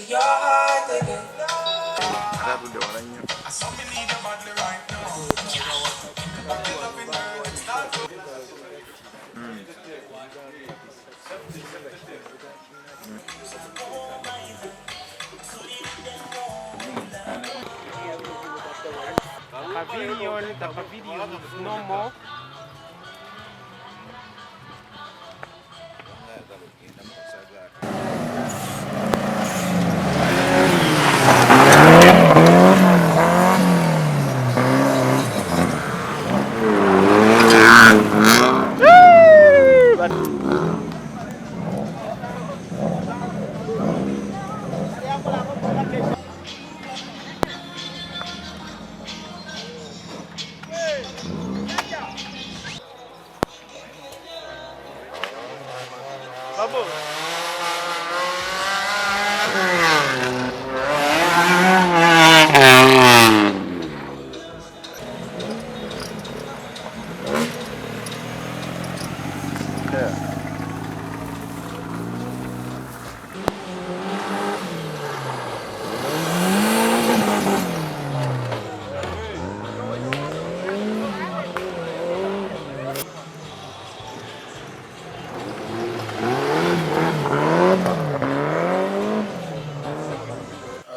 your heart again. The pavilion is no more.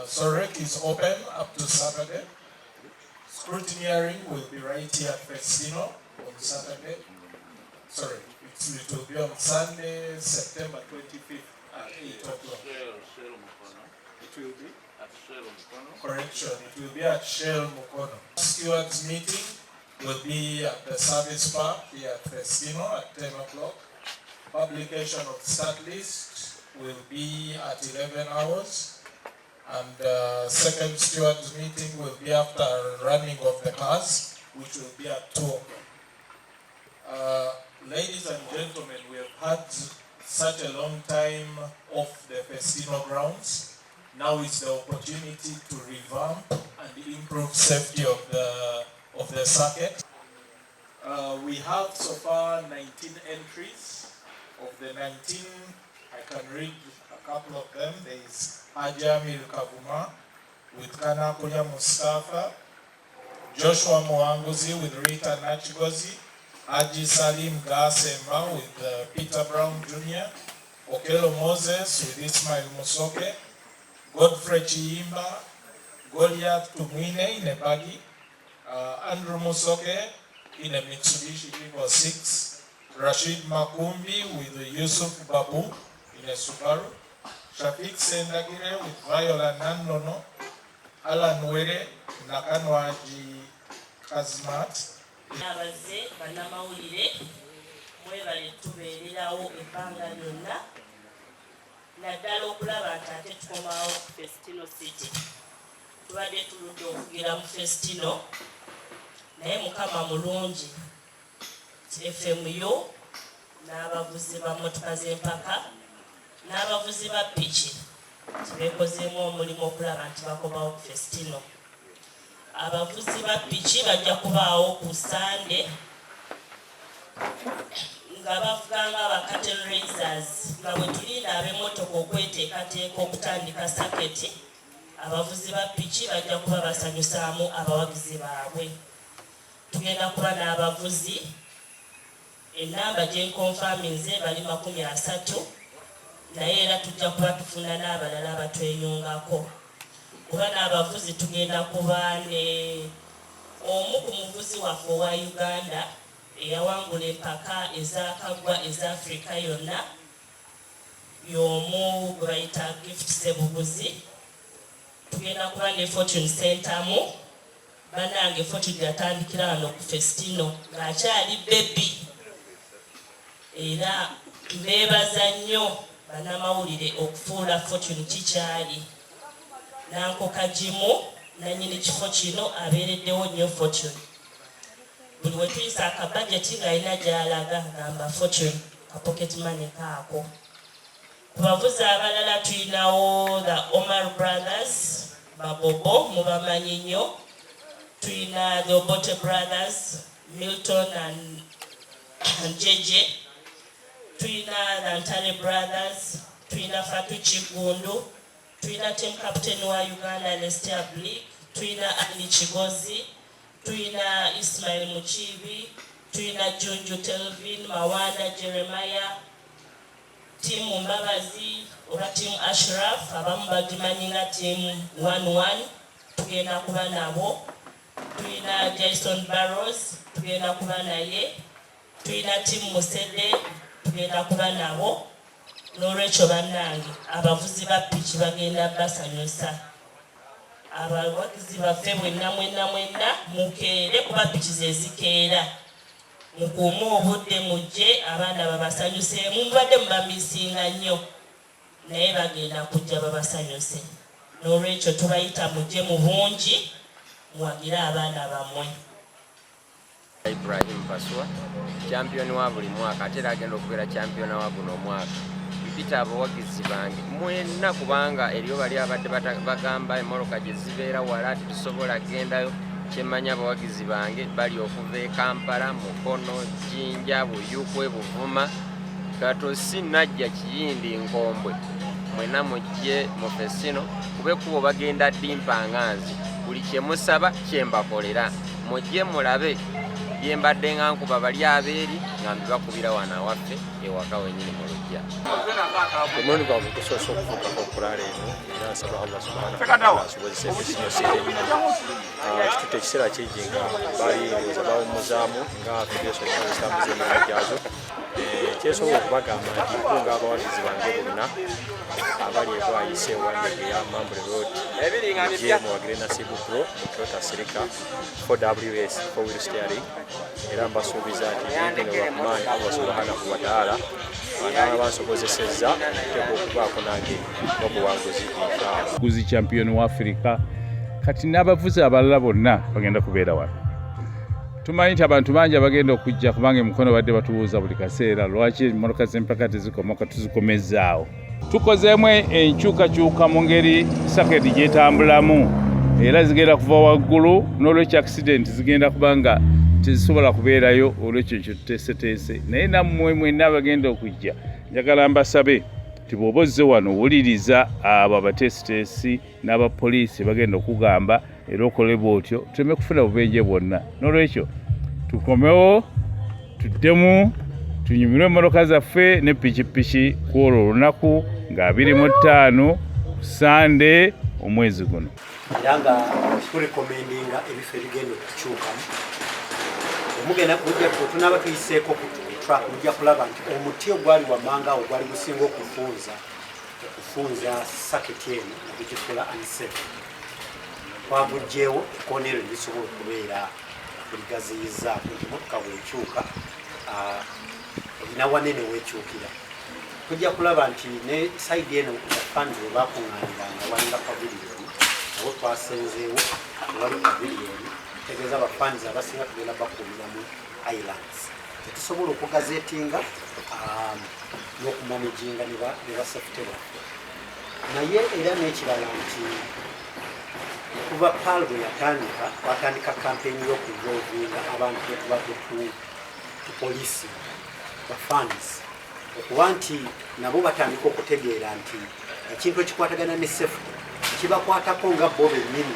Sorek is open up to Saturday. Scrutineering will be right here at Festino on Saturday. Sorry, it will be on Sunday, September 25th at 8 o'clock. It will be? Correction, it will be at Shell Mukono. Stewards meeting will be at the service park here at Festino at 10 o'clock. Publication of start list will be at 11 hours. And second stewards meeting will be after running of the cars, which will be at 2 o'clock. Ladies and gentlemen, we have had such a long time off the Festino grounds. Now is the opportunity to revamp and improve safety of the circuit. We have so far 19 entries. Of the 19, I can read a couple of them. There is Ajamil Kavuma with Kanakunya Mustafa, Joshua Mwanguzi with Rita Nachigozi, Haji Salim Gasemba with Peter Brown Jr., Okelo Moses with Ismail Musoke, Godfrey Chiimba, Goliath Tumwine in a buggy, Andrew Musoke in a Mitsubishi Evo 6, Rashid Makumbi with Yusuf Babu in a Subaru, Shafik Sendagire with Viola Nandono, Alan Were, Nakanwaji Kazmat. Abaze banamawulire mwebale tubeererawo ebbanga lyonna naddala okulaba nti ate tukomawo Festino City. Tubadde tuludde okugira mu Festino naye Mukama mulungi. FM yo n'abavuzi ba motoka z'empaka n'abavuzi ba piki bekozeemu omulimu okulaba nti bakomawo ku Festino. Abavuzi ba piki bajja kubaawo ku Sande nga bavuga nga aba cattle raisers nga bwe tulinda ab'emmotoka okweteekateeka okutandika saketi. Abavuzi ba piki bajja kuba basanyusaamu abawagizi baabwe. Tugenda kuba n'abavuzi enamba gyenkonfaminze bali 30 naye era tujja kuba tufuna n'abalala abatwenyungako. Kuba n'abavuzi tugenda kuba ne omu ku muvuzi waffe owa Uganda eyawangula empaka ezakaggwa eza Afrika yonna y'omu gwe bayita Gift Sebuguzi. Tugenda kuba ne Fortune Center mu bannange Fortune yatandikira wano ku Festino ng'akyali baby. Era beebaza nnyo bannamawulire okufuula Fortune kikyali. Nanko Kagimu nannyini kifo kino abeereddewo nnyo Fortune. Buli we tuyisa akabajeti ng'alina gy'alaga gamba Fortune ka pocket money kaako. Ku bavuzi abalala tuyinawo the Omar Brothers babobo mubamanyi nnyo. Tuyina the Obote Brothers Milton and Jeje. Tuyina the Ntale Brothers, tuyina Fatu Chigundu, Tuina team captain wa Uganda Lestabli, tuina Ali Chigozi, tuina Ismail Muchibi, tuina Junju Telvin, Mawanda Jeremiah, team Mbabazi, oba team Ashraf, abamu bagimanyiga team 1-1, tugenda kuba nabo. Tuina Jason Barrows, tugenda kuba naye. Tuina team Musede, tugenda kuba nabo. N'olwekyo bannange abavuzi ba piki bagenda basanyusa. Abawagizi baffe mwenna mukeere kuba piki ze zikeera. Mukuume obudde mujje abaana babasanyuseemu. Mubadde mubamisinga nnyo naye bagenda kujja babasanyuse. N'olwekyo tubayita mujje mu bungi muwagire abaana bammwe. Ibrahim Baswa, champion wa buli mwaka ate era agenda okubeera champion wa guno omwaka. Mpita abawagizi bange mwenna kubanga eriyo bali abadde bagamba emmotoka gye zibeera wala tusobola gendayo. Kyemmanya abawagizi bange bali okuva e Kampala, Mukono, Jinja, Buyukwe, Buvuma, Katosi, Najja, Kiyindi, Nkombwe. Mwenna mujje mu Fesino kube kubo bagenda Dimpa Nganzi. Buli kye musaba kye mbakolera. Mujje mulabe bye mbadde nga nkuba bali abeeri nga mbibakubira wana waffe ewaka wennyini mu Lujja. Omulundi gwange gusoose okufuukako okulala eno era nsaba Allah subhanahu wa ta'ala asobozesa Fesino City. Ekitutte ekiseera kingi nga bali ndowooza bawummuzaamu nga federation ezitambuza emirimu gyazo. Kyesobola okubagamba nti mpunga abawagizi bange bonna abali ebwayise ewandege ya Mambule Road mujje muwagire Nasibu Pro mu Toyota Sirika 4WS 4-wheel steering era mbasuubiza nti ebintu ne bakumaanyi Allah subhanahu wa ta'ala banaaba bansobozesezza nteeka okubaako nange n'obuwanguzi bw'enkaala. Guzi champion wa Afrika kati n'abavuzi abalala bonna bagenda kubeera wano. Tumanyi nti abantu bangi abagenda okujja kubanga Mukono badde batubuuza buli kaseera lwaki emmotoka z'empaka tezikomoka tuzikomezaawo. Tukozeemu enkyukakyuka mu ngeri saketi gyetambulamu era zigenda kuva waggulu n'olwekyo accident zigenda kubanga tezisobola kubeerayo olwekyo ekyo tuteeseteese. Naye nammwe mwenna abagenda okujja njagala mbasabe nti bw'oba ozze wano owuliriza abo abateesiteesi n'abapoliisi bagenda okugamba era okole bw'otyo tuleme kufuna bubenje bwonna. N'olwekyo tukomewo tuddemu tunyumirwe emmotoka zaffe ne pikipiki ku olwo olunaku nga 25 Sande omwezi guno. Era nga turekomendinga ebifo ebigenda okukyukamu. Omugenda kujja tunaba tuyiseeko ku track mujja kulaba nti omuti ogwali wammanga awo gwali gusinga okufunza saketi eno negikikola unsafe. Twagugjeewo ekkoonero lisobola okubeera kuligaziyizaako nti emmotoka bw'ekyuka olina wanene weekyukira. Tujja kulaba nti ne sayidi eno fandi we baakuŋŋaaniranga walinga paviliyoni nabo twasenzeewo wali paviliyoni tegeeza abafandi abasinga tugenda bakuumiramu islands. Tetusobola okugazeetinga n'okumanaginga ne basafute baffe. Naye era n'ekirala nti kuva PAL bwe yatandika twatandika kampeyini y'okuinvolvinga abantu betubadde ku poliisi bafansi okuba nti nabo batandika okutegeera nti ekintu ekikwatagana ne safety kibakwatako nga bo bennyini